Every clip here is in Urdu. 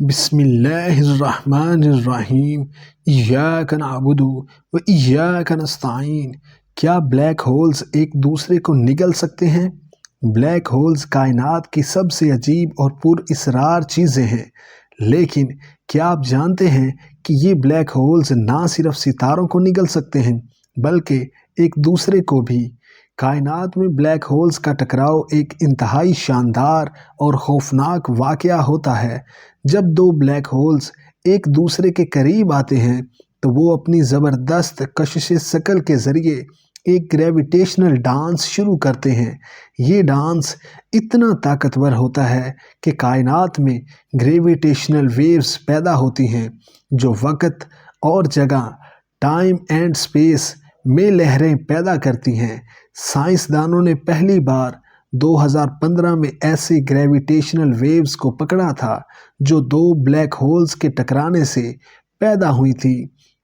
بسم اللہ الرحمن الرحیم ایاک نعبد و ایاک نستعین۔ کیا بلیک ہولز ایک دوسرے کو نگل سکتے ہیں؟ بلیک ہولز کائنات کی سب سے عجیب اور پر اسرار چیزیں ہیں، لیکن کیا آپ جانتے ہیں کہ یہ بلیک ہولز نہ صرف ستاروں کو نگل سکتے ہیں بلکہ ایک دوسرے کو بھی؟ کائنات میں بلیک ہولز کا ٹکراؤ ایک انتہائی شاندار اور خوفناک واقعہ ہوتا ہے۔ جب دو بلیک ہولز ایک دوسرے کے قریب آتے ہیں تو وہ اپنی زبردست کشش ثقل کے ذریعے ایک گریویٹیشنل ڈانس شروع کرتے ہیں۔ یہ ڈانس اتنا طاقتور ہوتا ہے کہ کائنات میں گریویٹیشنل ویوز پیدا ہوتی ہیں جو وقت اور جگہ، ٹائم اینڈ سپیس میں لہریں پیدا کرتی ہیں۔ سائنسدانوں نے پہلی بار 2015 میں ایسے گریویٹیشنل ویوز کو پکڑا تھا جو دو بلیک ہولز کے ٹکرانے سے پیدا ہوئی تھی۔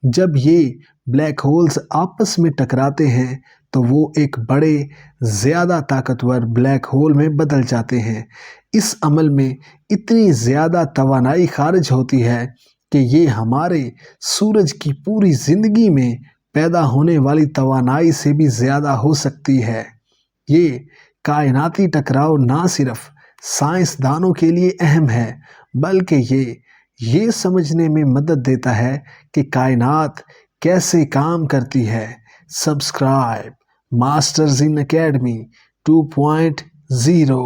جب یہ بلیک ہولز آپس میں ٹکراتے ہیں تو وہ ایک بڑے، زیادہ طاقتور بلیک ہول میں بدل جاتے ہیں۔ اس عمل میں اتنی زیادہ توانائی خارج ہوتی ہے کہ یہ ہمارے سورج کی پوری زندگی میں پیدا ہونے والی توانائی سے بھی زیادہ ہو سکتی ہے۔ یہ کائناتی ٹکراؤ نہ صرف سائنسدانوں کے لیے اہم ہے بلکہ یہ سمجھنے میں مدد دیتا ہے کہ کائنات کیسے کام کرتی ہے۔ Subscribe masters in academy 2.0